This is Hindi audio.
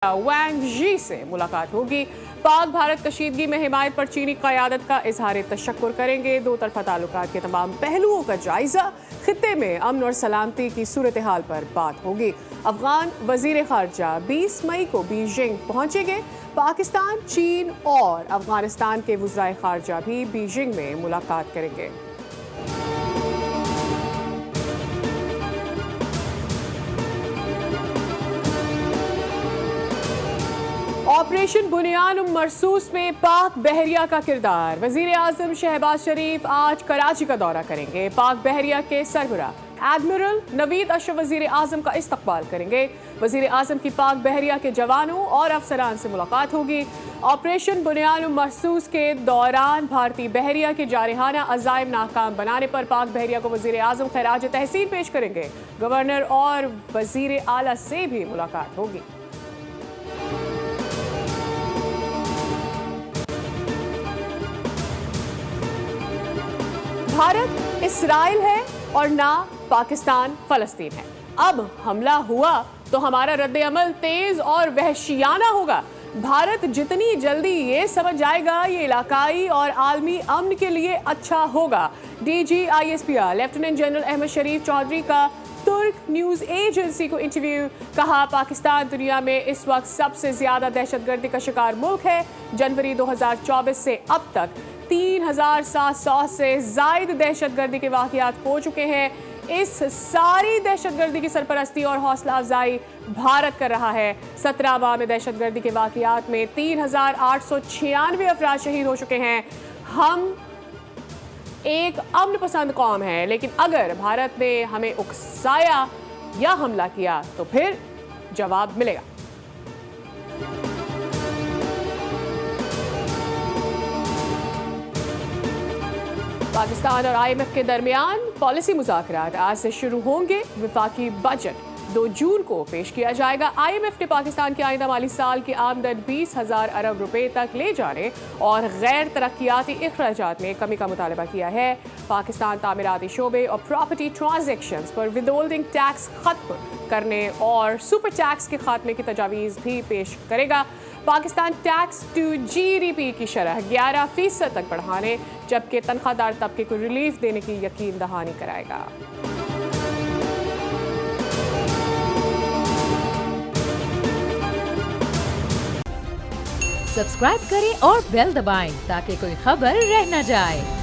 वांग यी से मुलाकात होगी। पाक भारत कशीदगी में हिमायत पर चीनी क़यादत का इजहार तशक्कुर करेंगे। दो तरफ़ा ताल्लुकात के तमाम पहलुओं का जायजा, खित्ते में अमन और सलामती की सूरत हाल पर बात होगी। अफगान वज़ीर ख़ारजा 20 मई को बीजिंग पहुंचेंगे। पाकिस्तान, चीन और अफगानिस्तान के वज़राए ख़ारजा भी बीजिंग में मुलाकात करेंगे। ऑपरेशन बुनियान मरसूस में पाक बहरिया का किरदार। वज़ीर आज़म शहबाज शरीफ आज कराची का दौरा करेंगे। पाक बहरिया के सरबराह एडमिरल नवीद अशरफ वज़ीर आज़म का इस्तकबाल करेंगे। वज़ीर आज़म की पाक बहरिया के जवानों और अफसरान से मुलाकात होगी। ऑपरेशन बुनियान मरसूस के दौरान भारतीय बहरिया के जारहाना अज़ाइम नाकाम बनाने पर पाक बहरिया को वज़ीर आज़म खैराज तहसीन पेश करेंगे। गवर्नर और वज़ीर आला से भी मुलाकात होगी। भारत इसराइल है और ना पाकिस्तान फ़लस्तीन है। अब हमला हुआ तो हमारा रद्द-ए-अमल तेज और वहशियाना होगा। भारत जितनी जल्दी ये समझ जाएगा ये इलाकाई और आलमी अमन के लिए अच्छा होगा। DGISPR लेफ्टिनेंट जनरल अहमद शरीफ चौधरी का तुर्क न्यूज़ एजेंसी को इंटरव्यू। कहा, पाकिस्तान दुनिया में इस वक्त सबसे ज़्यादा दहशतगर्दी का शिकार मुल्क है। जनवरी 2024 से अब तक 3700 से ज़ायद दहशतगर्दी के वाक़यात हो चुके हैं। इस सारी दहशतगर्दी की सरपरस्ती और हौसला अफजाई भारत कर रहा है। 17 माह में दहशतगर्दी के वाक़यात में 3896 अफराद शहीद हो चुके हैं। हम एक अमन पसंद कौम है, लेकिन अगर भारत ने हमें उकसाया या हमला किया तो फिर जवाब मिलेगा। पाकिस्तान और IMF के दरमियान पॉलिसी मुज़ाकरात आज से शुरू होंगे। वफाकी बजट 2 जून को पेश किया जाएगा। IMF ने पाकिस्तान के आइंदा माली साल की आमदन 20,000 अरब रुपए तक ले जाने और गैर तरक्याती अखराजात में कमी का मुतालबा किया है। पाकिस्तान तामीराती शोबे और प्रॉपर्टी ट्रांजैक्शंस पर विदहोल्डिंग टैक्स खत्म करने और सुपर टैक्स के खात्मे की तजावीज़ भी पेश करेगा। पाकिस्तान टैक्स टू GDP की शरह 11% तक बढ़ाने, जबकि तनख्वाहदार तबके को रिलीफ देने की यकीन दहानी कराएगा। सब्सक्राइब करें और बेल दबाएं ताकि कोई खबर रह न जाए।